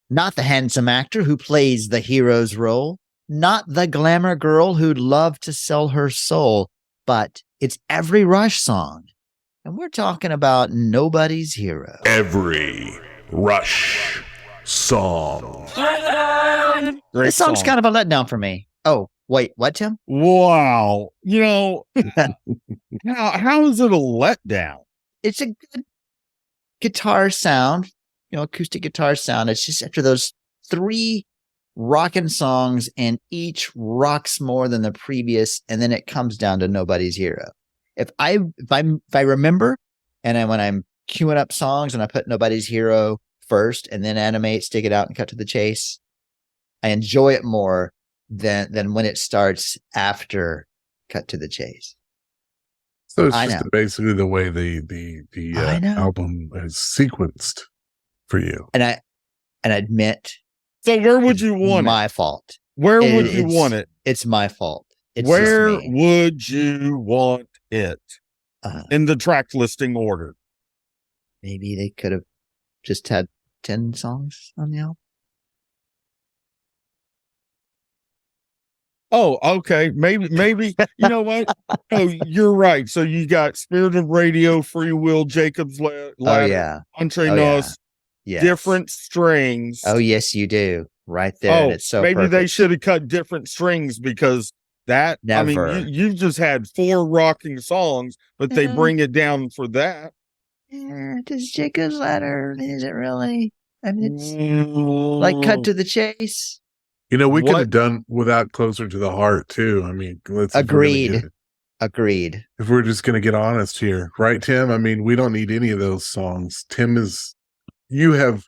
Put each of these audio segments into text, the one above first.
Not the handsome actor who plays the hero's role. Not the glamour girl who'd love to sell her soul. But it's every Rush song. And we're talking about Nobody's Hero. Every Rush song. This song's kind of a letdown for me. Oh, wait, what, Tim? Wow. How is it a letdown? It's a good guitar sound, acoustic guitar sound. It's just after those 3 rockin' songs, and each rocks more than the previous, and then it comes down to Nobody's Hero. If I remember, and when I'm queuing up songs and I put Nobody's Hero first and then animate, stick it out, and cut to the chase, I enjoy it more than when it starts after cut to the chase. So it's just basically the way the album is sequenced for you. And I admit. So where would you want it? My fault. Where would you want it? It's my fault. Where would you want it? In the track listing order. Maybe they could have just had 10 songs on the album. Oh, okay. Maybe, you know what? Oh, you're right. So you got Spirit of Radio, Free Will, Jacob's Ladder, Entre Nos, different strings. Oh, yes, you do. Right there. Oh, it's so maybe perfect. they should have cut different strings, because that, Never. I mean, you've just had 4 rocking songs, but they bring it down for that. Does Jacob's Ladder, is it really? I mean, it's like cut to the chase. We could have done without Closer to the Heart too. I mean, Agreed. If we're just going to get honest here, right, Tim? I mean, we don't need any of those songs. Tim is, you've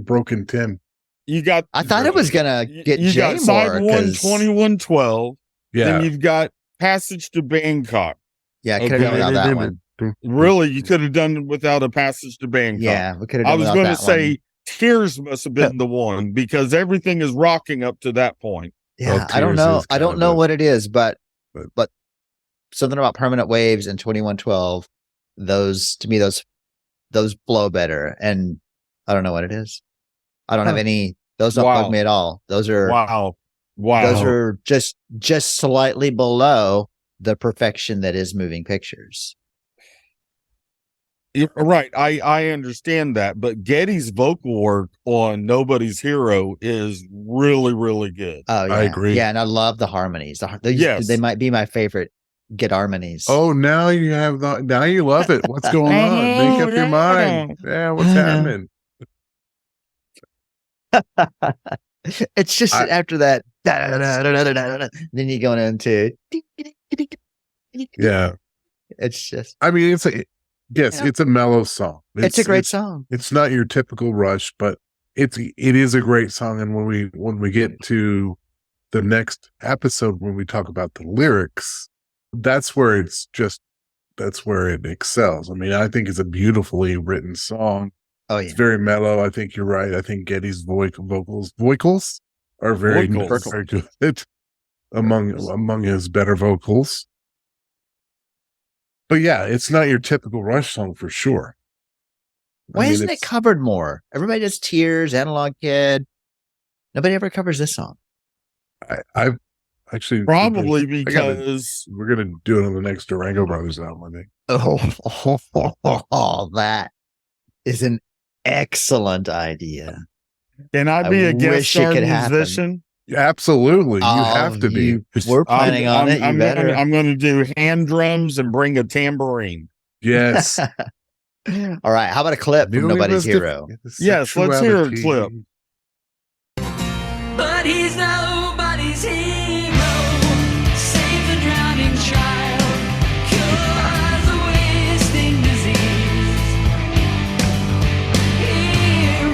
broken Tim. I thought it was going to get you Jay got more. side 1, 2112. Yeah. Then you've got Passage to Bangkok. Yeah, I could have done without that one. Really, you could have done without a Passage to Bangkok. Yeah, we could have done without that one. I was going to say Tears must have been the one, because everything is rocking up to that point. Yeah, I don't know. I don't know what it is, but something about Permanent Waves and 2112, those, to me, those blow better. And I don't know what it is. I don't have any, those don't bug me at all. Those are, wow. Those are just slightly below the perfection that is Moving Pictures. Right. I understand that, but Geddy's vocal work on Nobody's Hero is really, really good. Oh, yeah. I agree. Yeah, and I love the harmonies. They might be my favorite Get harmonies. Oh, now you love it. What's going on? Make up your mind. Yeah, what's happening? It's just after that, then you're going into. Yeah. It's just. I mean, it's a mellow song. It's a great song. It's not your typical Rush, but it is a great song. And when we get to the next episode, when we talk about the lyrics, that's where it excels. I mean, I think it's a beautifully written song. Oh yeah, it's very mellow. I think you're right. I think Geddy's vocals are very good among his better vocals. But yeah, it's not your typical Rush song for sure. Why isn't it covered more? Everybody does Tears, Analog Kid. Nobody ever covers this song. I've actually probably because we're gonna do it on the next Durango Brothers album, I think. Oh, that is an excellent idea. Can I be a guest star musician? Absolutely, you have to be. We're planning on it. I'm going to do hand drums and bring a tambourine. Yes. All right. How about a clip from Nobody's Hero? Yes, let's hear a clip. But he's nobody's hero. Save the drowning child. Cures a wasting disease. Hero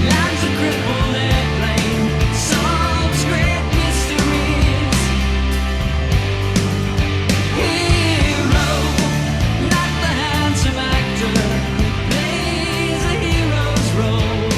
lands a crippled airplane. Solves great mysteries. Hero, not the handsome actor who plays a hero's role.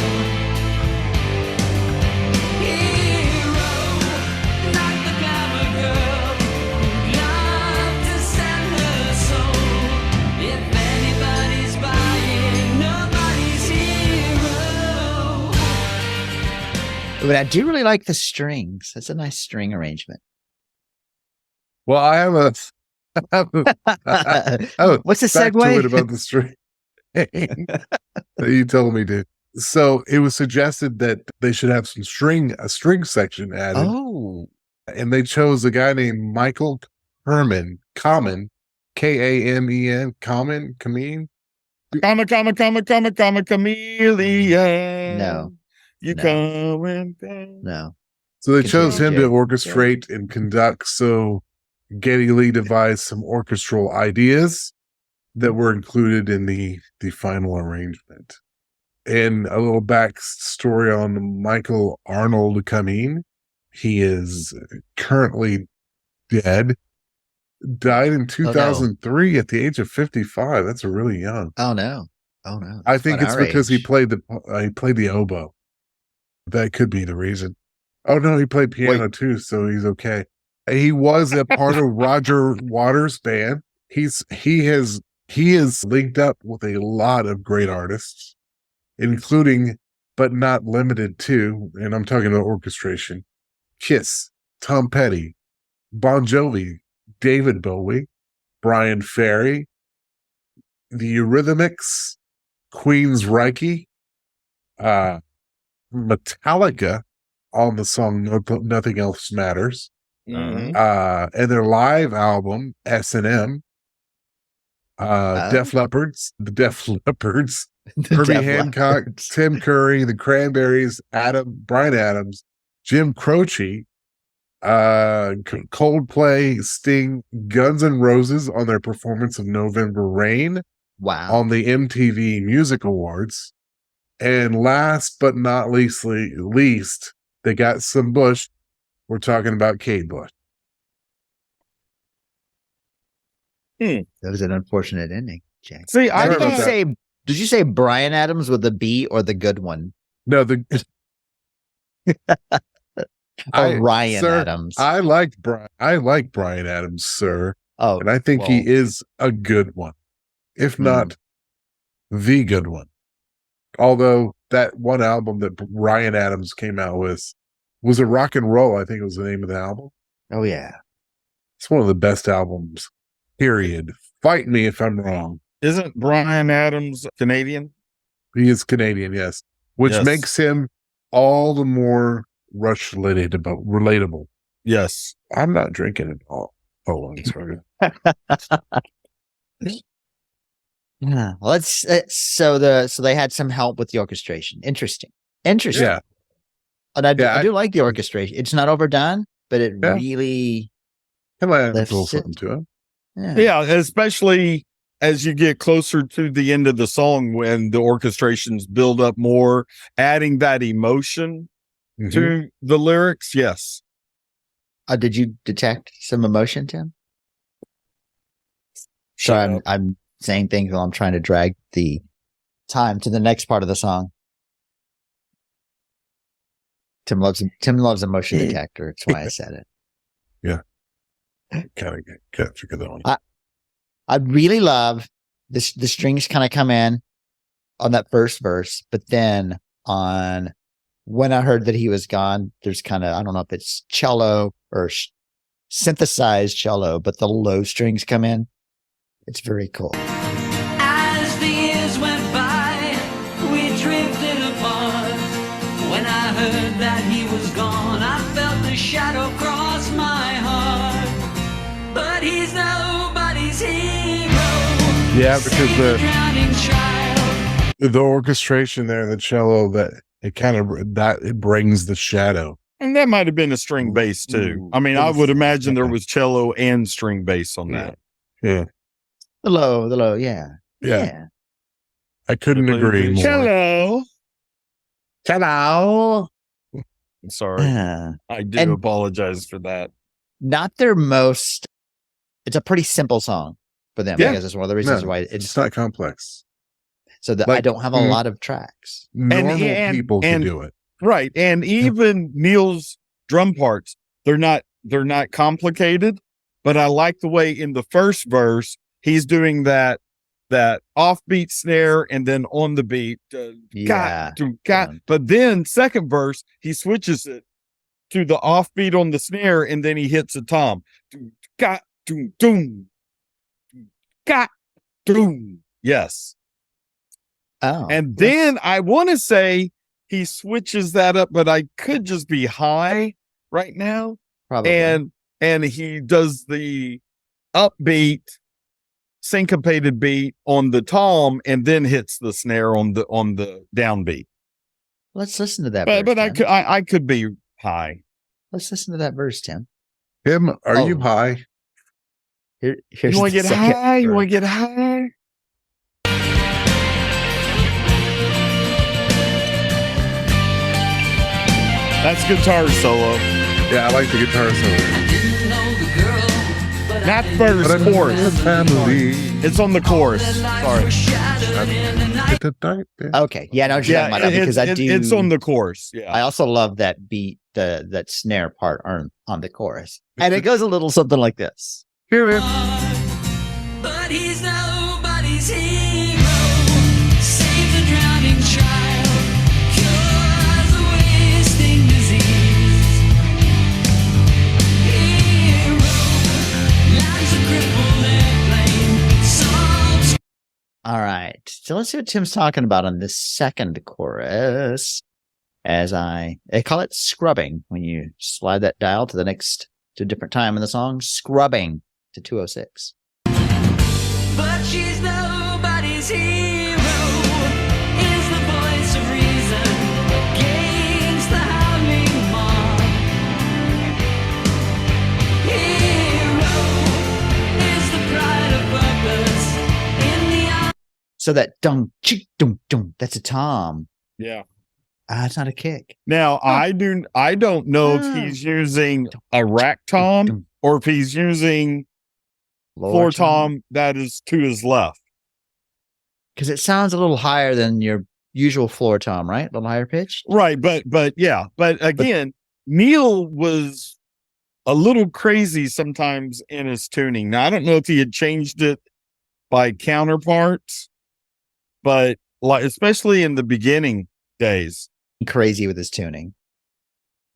But I do really like the strings. That's a nice string arrangement. Well, I have a What's the factoid segue? about the string. You told me to. So it was suggested that they should have a string section added. Oh, And they chose a guy named Michael Common, Kamen, Kameen. Chameleon. No. You No. coming back. no. So they Continue, chose him Jay. to orchestrate and conduct. So Geddy Lee devised some orchestral ideas that were included in the final arrangement. And a little backstory on Michael Arnold Kameen. He is currently dead. Died in 2003 at the age of 55. That's really young. Oh no. I think About it's our because he age. played the oboe. That could be the reason. Oh no, he played piano too, so he's okay. He was a part of Roger Waters' band. He is linked up with a lot of great artists, including but not limited to, and I'm talking about orchestration, Kiss, Tom Petty, Bon Jovi, David Bowie, Brian Ferry, the Eurythmics, Queen's Reiki, Metallica on the song Nothing Else Matters, Mhm. and their live album S&M, Def Leppard, Herbie Hancock, Tim Curry, the Cranberries, Bryan Adams, Jim Croce, Coldplay, Sting, Guns N' Roses on their performance of November Rain Wow. on the MTV Music Awards. And last but not least, they got some Bush. We're talking about Kate Bush. That was an unfortunate ending, Jack. See, Now, I Sorry about thought, that. did you say Brian Adams with a B or the good one? No, Or Ryan sir, Adams? I like Bryan Adams, sir. Oh, And I think he is a good one, if not the good one. Although that one album that Ryan Adams came out with was a rock and roll, I think it was the name of the album. Oh yeah. It's one of the best albums, period. Fight me if I'm wrong. isn't Brian Adams Canadian? He is Canadian, yes, which Yes. makes him all the more Rush relatable. Yes. I'm not drinking at all. Oh, I'm sorry. Yeah. Well, so they had some help with the orchestration. Interesting. Yeah. And I Yeah, do like the orchestration. It's not overdone, but it Yeah. really Come on, lifts a little it. something to it. Yeah, especially as you get closer to the end of the song when the orchestrations build up more, adding that emotion Mhm. to the lyrics. Yes. Did you detect some emotion, Tim? Sorry, I'm saying things while I'm trying to drag the time to the next part of the song. Tim loves emotion detector. That's why I said it. Kind of can't figure that one. I really love this. The strings kind of come in on that first verse, but then on when I heard that he was gone, there's kind of, I don't know if it's cello or synthesized cello, but the low strings come in. It's very cool. As the years went by, we drifted apart. When I heard that he was gone, I felt the shadow cross my heart. But he's nobody's hero. Yeah, because Save the drowning child. the orchestration there, the cello, that it brings the shadow. And that might have been a string bass too. I mean, I would imagine there was cello and string bass on that. Yeah. The low, yeah. Yeah. I couldn't agree more. Cello. Cello. I'm sorry. Yeah. I do And- apologize for that. Not their most, it's a pretty simple song for them. Yeah. I guess it's one of the reasons No, why It's not complex. so that I like- don't have a lot of tracks. Normal and- people can and- do it. Right. And even Neil's drum parts, they're not complicated, but I like the way in the first verse he's doing that that offbeat snare and then on the beat. But then second verse, he switches it to the offbeat on the snare and then he hits a tom. Yes. Oh. And then I want to say he switches that up, but I could just be high right now. Probably. And he does the upbeat syncopated beat on the tom and then hits the snare on the downbeat. Let's listen to that but, verse. But I could be high. Let's listen to that verse, Tim. Tim, are you high? Here's you want to get high? You want to get high? That's guitar solo. Yeah, I like the guitar solo. Not verse, chorus. It's on the chorus. Sorry. Okay. Yeah, no, you're talking about that because it's on the chorus. Yeah. I also love that beat, that snare part on the chorus. And it goes a little something like this. Hear it. But he's nobody's hero. Save the drowning child. Cures the wasting disease. Hero. Lands a crippled airplane. Solves. All right. So let's see what Tim's talking about on this second chorus. As I call it scrubbing when you slide that dial to a different time in the song. Scrubbing to 206. But she's nobody's hero. Is the voice of reason against the howling mob. Hero is the pride of purpose in the eye. So that dum chick dum dum, that's a tom. Yeah. It's not a kick. Now I don't know if he's using a rack tom or if he's using floor tom that is to his left. Because it sounds a little higher than your usual floor tom, right? A little higher pitched. Right, but yeah. But again, Neil was a little crazy sometimes in his tuning. Now I don't know if he had changed it by counterparts, but like especially in the beginning days. Crazy with his tuning.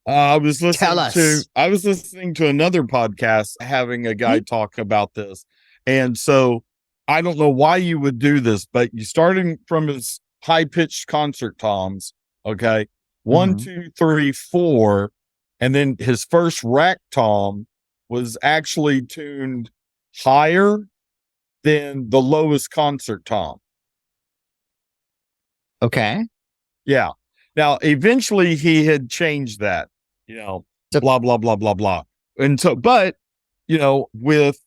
I was listening to another podcast having a guy talk about this. And so I don't know why you would do this, but you starting from his high pitched concert toms. Okay. 1, 2, 3, 4. And then his first rack tom was actually tuned higher than the lowest concert tom. Okay. Yeah. Now, eventually he had changed that, blah, blah, blah, blah, blah. And so, but, with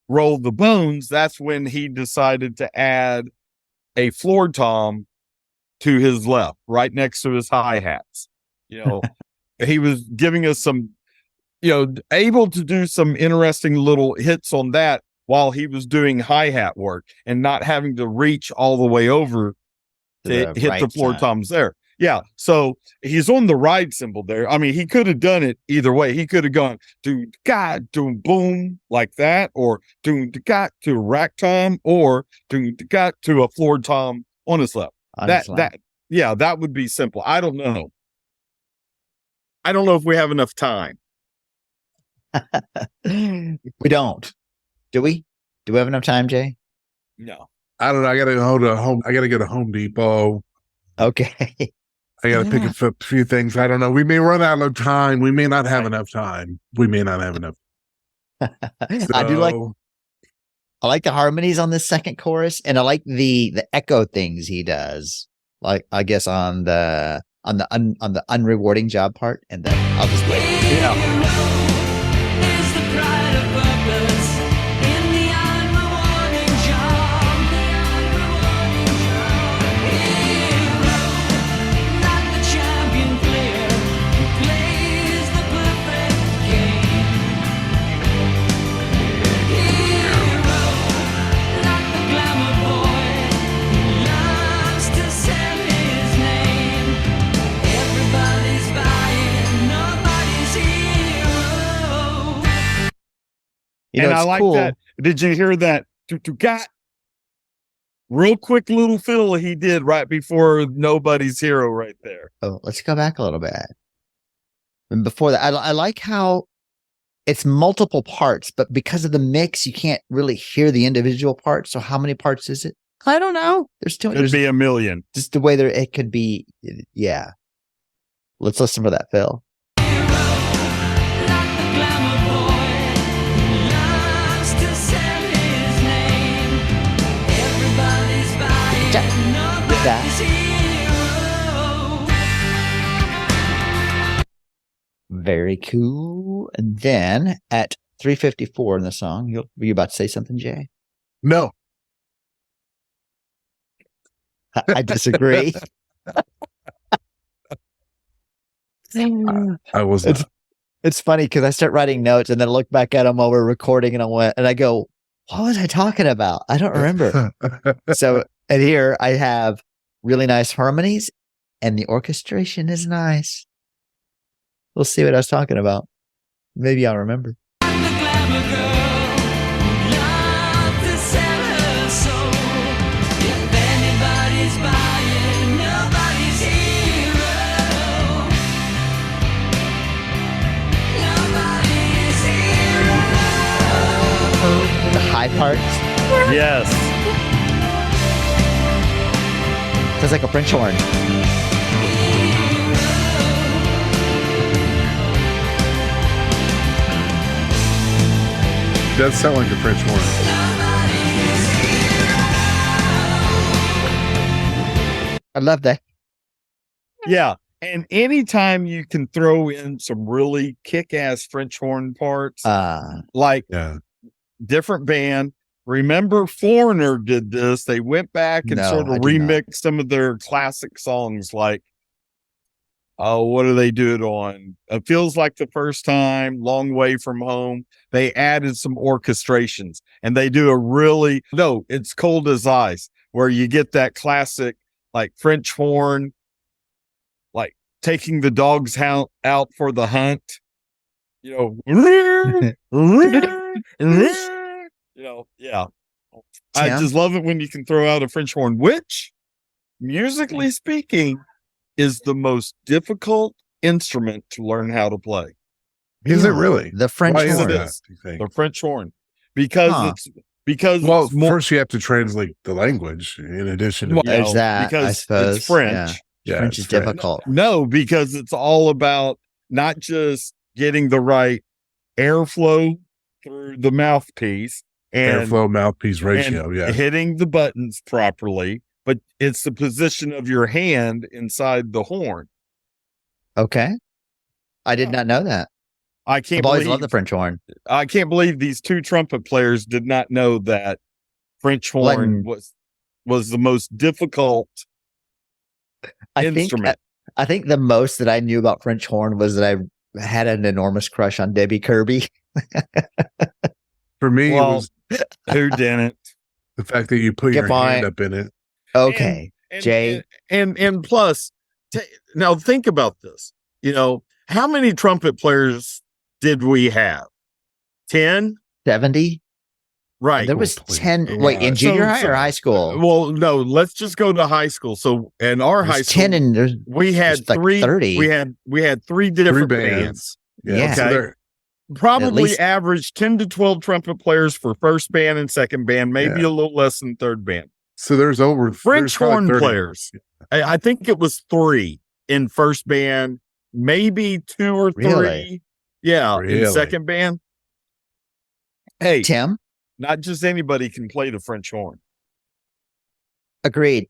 Roll the Bones, that's when he decided to add a floor tom to his left, right next to his hi-hats. He was giving us some, able to do some interesting little hits on that while he was doing hi-hat work and not having to reach all the way over to hit the floor toms there. Yeah. So he's on the ride cymbal there. I mean, he could have done it either way. He could have gone doom god doom boom like that, or doom god to a rack tom, or doom god to a floor tom on his left. That would be simple. I don't know. I don't know if we have enough time. We don't. Do we? Do we have enough time, Jay? No. I don't know. I gotta go to Home Depot. Okay. I gotta pick up a few things. I don't know. We may run out of time. We may not have enough time. We may not have enough. I like the harmonies on this second chorus, and I like the echo things he does. Like I guess on the unrewarding job part, and then I'll just wait. Is the pride of purpose in the unrewarding job. Hero, not the champion player who plays the perfect game. Hero, not the glamour boy who loves to sell his name. Everybody's buying, nobody's hero. And I like cool. that. Did you hear that got real quick little fiddle he did right before Nobody's Hero right there. Oh, let's go back a little bit. And before that, I like how it's multiple parts, but because of the mix, you can't really hear the individual parts. So how many parts is it? I don't know. There's too Could there's be a million. just the way it could be. Yeah. Let's listen for that, Phil. Like the glamour boy, loves to sell his name. Everybody's buying, nobody's hero. Very cool. And then at 3:54 in the song, were you about to say something, Jay? No. I disagree. I was not. It's funny because I start writing notes and then I look back at them while we're recording and I go, what was I talking about? I don't remember. So, and here I have really nice harmonies and the orchestration is nice. We'll see what I was talking about. Maybe I'll remember. The glamour girl, loves to sell her soul. If anybody's buying, nobody's hero. Nobody's hero. The high parts. Yes. Sounds like a French horn. Does sound like a French horn. I love that. Yeah. And anytime you can throw in some really kick-ass French horn parts, like Yeah. different band. Remember Foreigner did this. They went back and No, sort I of did not. remixed some of their classic songs like, oh, what do they do it on? It Feels Like the First Time, Long Way From Home. They added some orchestrations and they do it's Cold as Ice, where you get that classic like French horn, like taking the dogs out for the hunt, yeah. I Tim? just love it when you can throw out a French horn, which, musically speaking, is the most difficult instrument to learn how to play. Is it really? The French Why is horn. it It that, is. do you think? The French horn, because Well, it's more, first you have to translate the language in addition to Well, There's that, because I suppose. it's French. Yeah. Yeah, French it's is difficult. No, because it's all about not just getting the right airflow through the mouthpiece and airflow mouthpiece ratio. and Yeah. hitting the buttons properly, but it's the position of your hand inside the horn. Okay. I did not know that. I can't I've always believe loved the French horn. I can't believe these two trumpet players did not know that French horn was the most difficult instrument. I think the most that I knew about French horn was that I had an enormous crush on Debbie Kirby. For me, Well, it was Who didn't? the fact that you put Good your hand point. up in it. Okay. And, Jay. and plus, now think about this. How many trumpet players did we have? 10? 70? Right. There was please. 10. Wait, in So- junior high so- or high school? Well, no, let's just go to high school. So in our high There's school, 10 and there's we had there's like three 30. We had three different Three bands. bands. Yeah. So Okay. they're- Probably least- average 10 to 12 trumpet players for first band and second band, maybe Yeah. a little less than third band. so there's French there's probably horn 30. players. I think it was 3 in first band, maybe 2 or 3. Really? Yeah, in Really? second band. Hey, Tim? not just anybody can play the French horn, Agreed.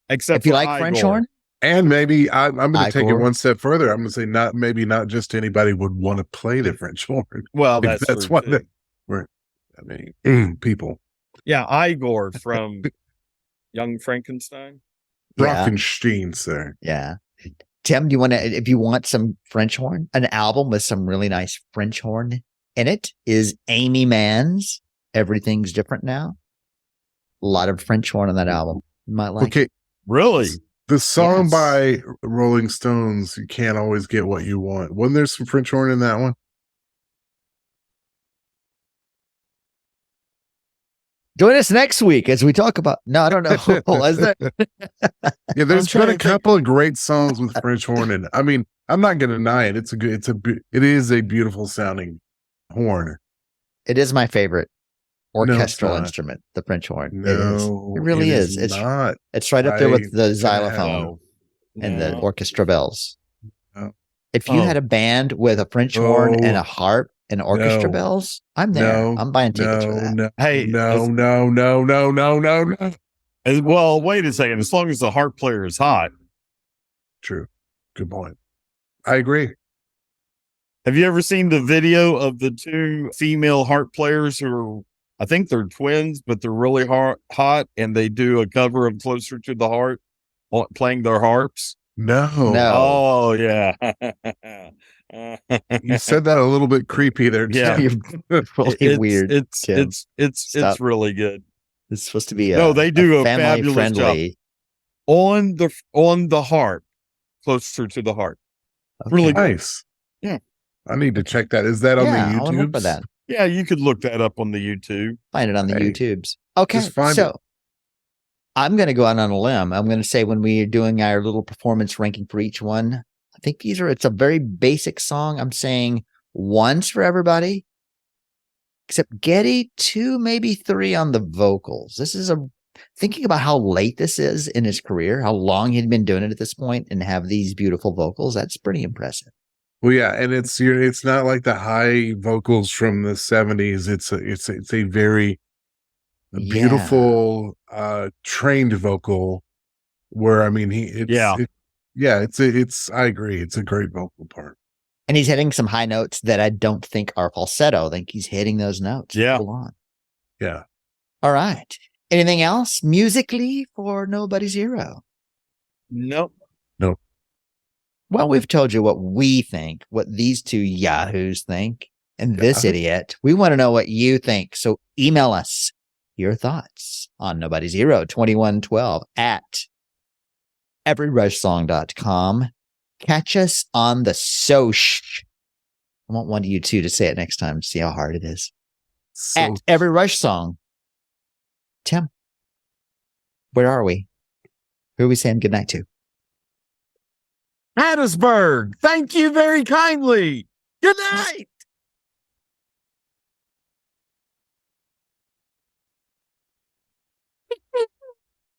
except If you for like French Igor. horn, And maybe I'm going to take it Igor. one step further. I'm going to say not just anybody would want to play the French horn. Well, Like, that's what true, too. People. Yeah, Igor from Young Frankenstein. Yeah. Rockenstein, sir. yeah. Tim, do you want to, if you want some French horn, an album with some really nice French horn in it is Amy Mann's Everything's Different Now. A lot of French horn on that album. You might like. Okay, Really? the song Yes. by Rolling Stones, You Can't Always Get What You Want. Wasn't there some French horn in that one? Join us next week as we talk about. No, I don't know. Is there? Yeah, there's trying been a to think. couple of great songs with French horn, and I mean, I'm not going to deny it. It is a beautiful sounding horn. It is my favorite No, it's orchestral not. instrument, the French horn. No, It is. It really is. not. It's right up there with the I xylophone and the No. orchestra bells. No. If you Oh. had a band with a French horn and No. a harp and orchestra No. bells, I'm there. No. I'm buying tickets for that. No, Hey, no, as- no, no, no, no, no, no. well, wait a second. As long as the harp player is hot. True. Good point. I agree. Have you ever seen the video of the two female harp players who are, I think they're twins, but they're really hot, and they do a cover of Closer to the Heart playing their harps? No. No. Oh, yeah. You said that a little bit creepy there. Yeah. You're really weird. Tim. It's Stop. really good. It's supposed to be No, they do a family fabulous friendly. On the harp, Closer to the Heart. Okay. Really good. Nice. Yeah. I need to check that. Is that on Yeah, the I would look YouTube? for that. Yeah, you could look that up on the YouTube. Find it on the Hey, YouTubes. Okay, just find so it. I'm going to go out on a limb. I'm going to say when we are doing our little performance ranking for each one, I think it's a very basic song. I'm saying ones for everybody, except Geddy, 2, maybe 3 on the vocals. This is thinking about how late this is in his career, how long he'd been doing it at this point, and have these beautiful vocals. That's pretty impressive. Well, yeah, and it's not like the high vocals from the 70s. It's a very Yeah. beautiful trained vocal where I mean it's I agree. It's a great vocal part. And he's hitting some high notes that I don't think are falsetto. I think he's hitting those notes. Yeah. Full on. Yeah. All right. Anything else musically for Nobody's Hero? Nope. Well, we've told you what we think, what these two yahoos think, and this Yeah. idiot. We want to know what you think. So email us your thoughts on Nobody's Hero 2112 at everyrushsong.com. Catch us on the Sosh. I want one of you two to say it next time to see how hard it is. So At Every Rush Song. Tim, where are we? Who are we saying goodnight to? Hattiesburg, thank you very kindly. Good night.